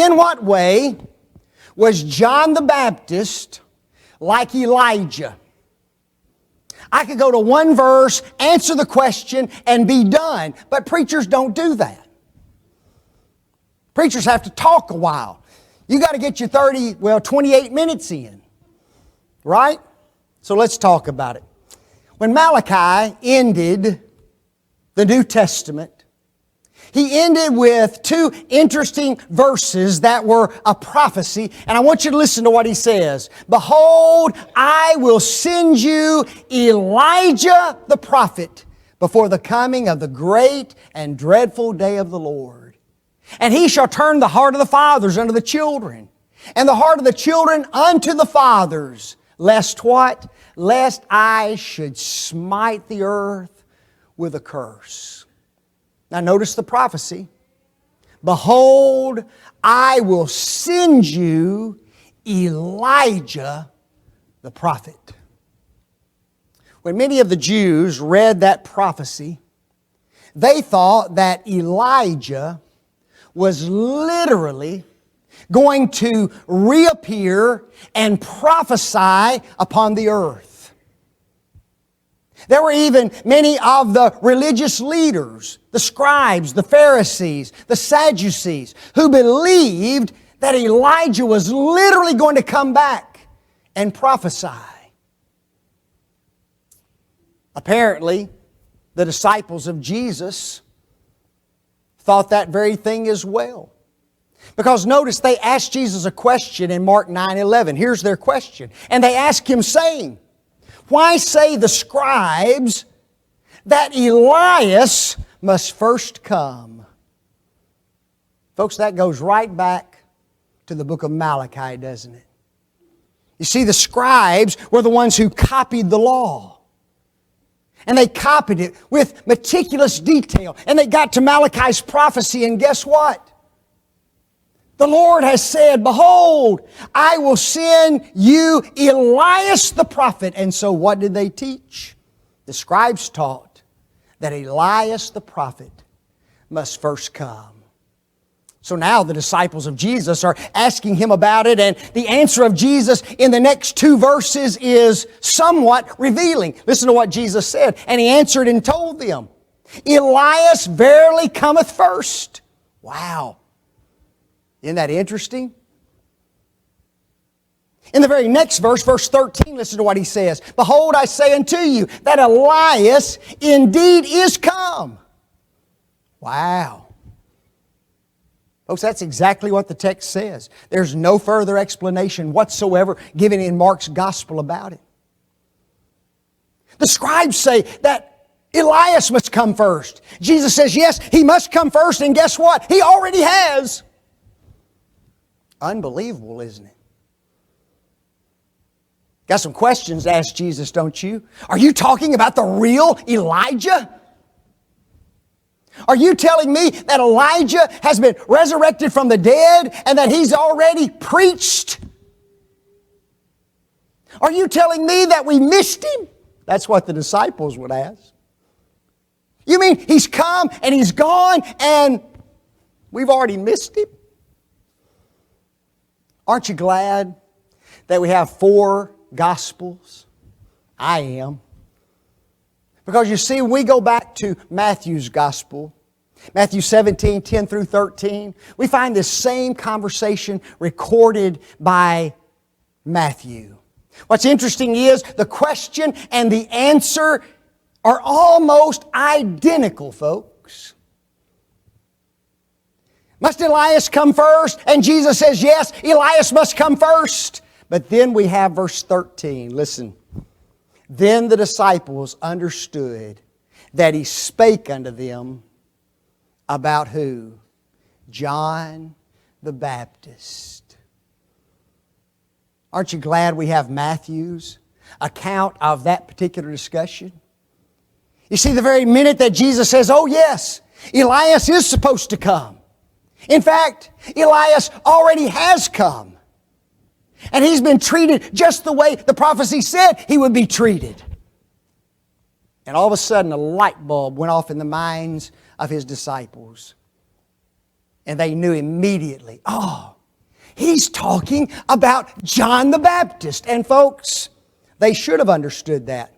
In what way was John the Baptist like Elijah? I could go to one verse, answer the question, and be done. But preachers don't do that. Preachers have to talk a while. You got to get your 28 minutes in. Right? So let's talk about it. When Malachi ended the New Testament, he ended with two interesting verses that were a prophecy. And I want you to listen to what he says. Behold, I will send you Elijah the prophet before the coming of the great and dreadful day of the Lord. And he shall turn the heart of the fathers unto the children, and the heart of the children unto the fathers. Lest what? Lest I should smite the earth with a curse. Now notice the prophecy. Behold, I will send you Elijah the prophet. When many of the Jews read that prophecy, they thought that Elijah was literally going to reappear and prophesy upon the earth. There were even many of the religious leaders, the scribes, the Pharisees, the Sadducees, who believed that Elijah was literally going to come back and prophesy. Apparently, the disciples of Jesus thought that very thing as well. Because notice they asked Jesus a question in Mark 9:11. Here's their question. And they asked Him saying, why say the scribes that Elias must first come? Folks, that goes right back to the book of Malachi, doesn't it? You see, the scribes were the ones who copied the law. And they copied it with meticulous detail. And they got to Malachi's prophecy, and guess what? The Lord has said, behold, I will send you Elias the prophet. And so what did they teach? The scribes taught that Elias the prophet must first come. So now the disciples of Jesus are asking Him about it, and the answer of Jesus in the next two verses is somewhat revealing. Listen to what Jesus said. And He answered and told them, Elias verily cometh first. Wow. Isn't that interesting? In the very next verse, verse 13, listen to what He says. Behold, I say unto you that Elias indeed is come. Wow. Folks, that's exactly what the text says. There's no further explanation whatsoever given in Mark's gospel about it. The scribes say that Elias must come first. Jesus says, yes, He must come first, and guess what? He already has. Unbelievable, isn't it? Got some questions to ask Jesus, don't you? Are you talking about the real Elijah? Are you telling me that Elijah has been resurrected from the dead and that He's already preached? Are you telling me that we missed Him? That's what the disciples would ask. You mean He's come and He's gone and we've already missed Him? Aren't you glad that we have 4 Gospels? I am. Because you see, when we go back to Matthew's Gospel, Matthew 17, 10 through 13, we find this same conversation recorded by Matthew. What's interesting is the question and the answer are almost identical, folks. Must Elias come first? And Jesus says, yes, Elias must come first. But then we have verse 13. Listen. Then the disciples understood that He spake unto them about who? John the Baptist. Aren't you glad we have Matthew's account of that particular discussion? You see, the very minute that Jesus says, oh yes, Elias is supposed to come. In fact, Elias already has come. And he's been treated just the way the prophecy said he would be treated. And all of a sudden, a light bulb went off in the minds of His disciples. And they knew immediately, oh, He's talking about John the Baptist. And folks, they should have understood that.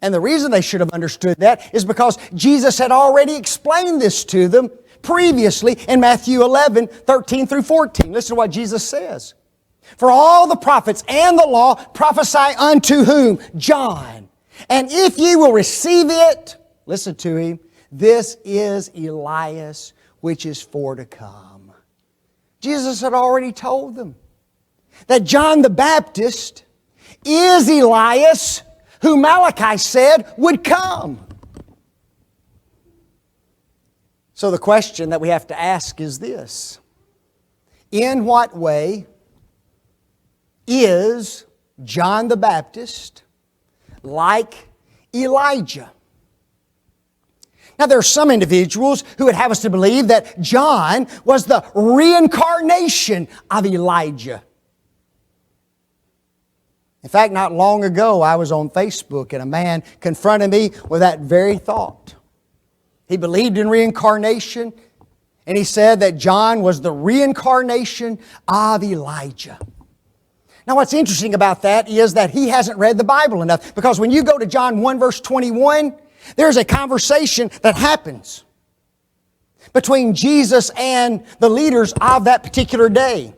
And the reason they should have understood that is because Jesus had already explained this to them previously in Matthew 11, 13 through 14. Listen to what Jesus says. For all the prophets and the law prophesy unto whom? John. And if ye will receive it, listen to him, this is Elias which is for to come. Jesus had already told them that John the Baptist is Elias who Malachi said would come. So the question that we have to ask is this: in what way is John the Baptist like Elijah? Now, there are some individuals who would have us to believe that John was the reincarnation of Elijah. In fact, not long ago, I was on Facebook and a man confronted me with that very thought. He believed in reincarnation, and he said that John was the reincarnation of Elijah. Now, what's interesting about that is that he hasn't read the Bible enough, because when you go to John 1 verse 21, there's a conversation that happens between Jesus and the leaders of that particular day.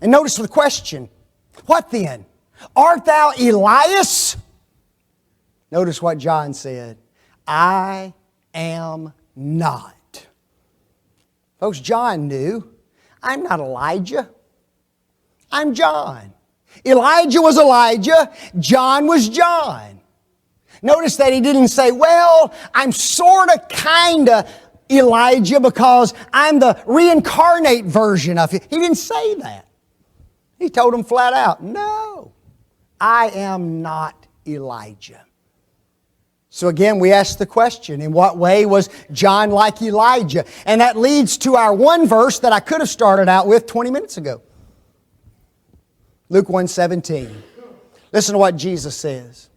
And notice the question, what then? Art thou Elias? Notice what John said. I am not. Folks, John knew, I'm not Elijah. I'm John. Elijah was Elijah. John was John. Notice that he didn't say, well, I'm sort of, kind of Elijah because I'm the reincarnate version of it. He didn't say that. He told him flat out, no, I am not Elijah. So again, we ask the question, in what way was John like Elijah? And that leads to our one verse that I could have started out with 20 minutes ago. Luke 1:17. Listen to what Jesus says.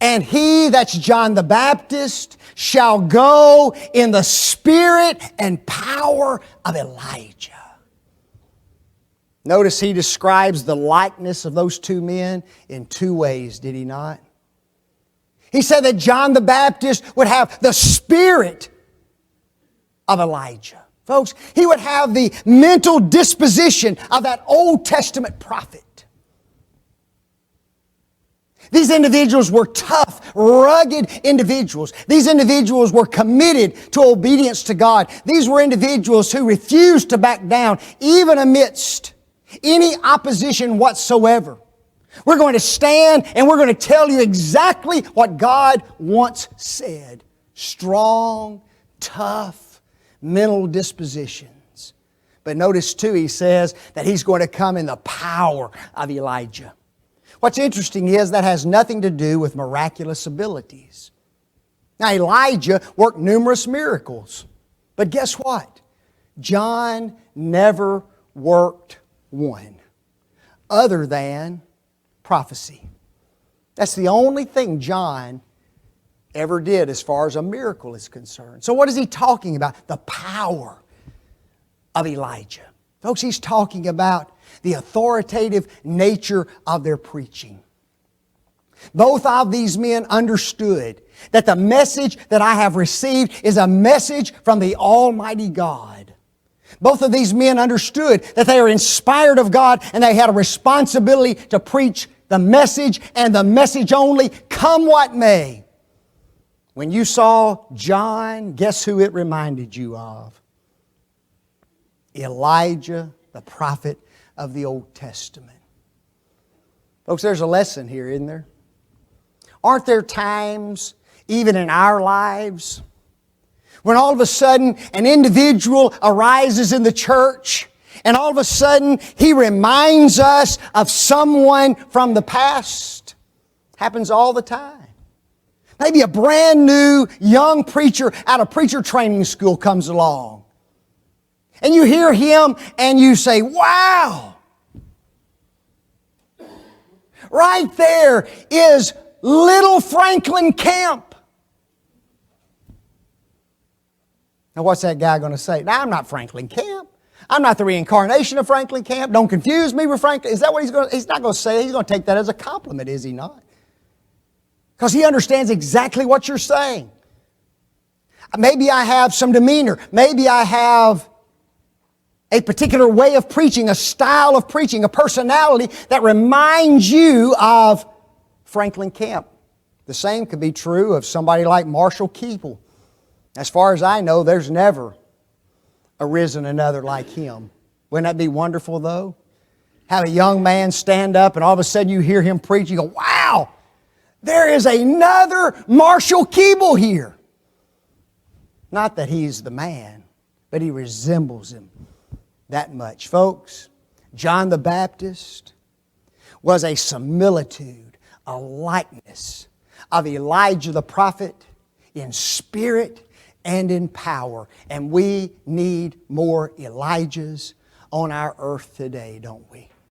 And he, that's John the Baptist, shall go in the spirit and power of Elijah. Notice he describes the likeness of those two men in two ways, did he not? He said that John the Baptist would have the spirit of Elijah. Folks, he would have the mental disposition of that Old Testament prophet. These individuals were tough, rugged individuals. These individuals were committed to obedience to God. These were individuals who refused to back down, even amidst any opposition whatsoever. We're going to stand and we're going to tell you exactly what God once said. Strong, tough, mental dispositions. But notice too, he says that he's going to come in the power of Elijah. What's interesting is that has nothing to do with miraculous abilities. Now, Elijah worked numerous miracles. But guess what? John never worked one other than prophecy. That's the only thing John ever did as far as a miracle is concerned. So what is he talking about? The power of Elijah. Folks, he's talking about the authoritative nature of their preaching. Both of these men understood that the message that I have received is a message from the Almighty God. Both of these men understood that they are inspired of God and they had a responsibility to preach the message and the message only, come what may. When you saw John, guess who it reminded you of? Elijah, the prophet of the Old Testament. Folks, there's a lesson here, isn't there? Aren't there times, even in our lives, when all of a sudden an individual arises in the church and all of a sudden he reminds us of someone from the past? Happens all the time. Maybe a brand new young preacher out of preacher training school comes along. And you hear him and you say, wow! Right there is little Franklin Camp. Now what's that guy going to say? Now I'm not Franklin Camp. I'm not the reincarnation of Franklin Camp. Don't confuse me with Franklin. Is that what he's going to? He's not going to say. He's going to take that as a compliment, is he not? Because he understands exactly what you're saying. Maybe I have some demeanor. Maybe I have a particular way of preaching, a style of preaching, a personality that reminds you of Franklin Camp. The same could be true of somebody like Marshall Keeble. As far as I know, there's never arisen another like him. Wouldn't that be wonderful, though? Have a young man stand up and all of a sudden you hear him preach, you go, wow, there is another Marshall Keeble here. Not that he's the man, but he resembles him that much. Folks, John the Baptist was a similitude, a likeness of Elijah the prophet in spirit and in power. And we need more Elijahs on our earth today, don't we?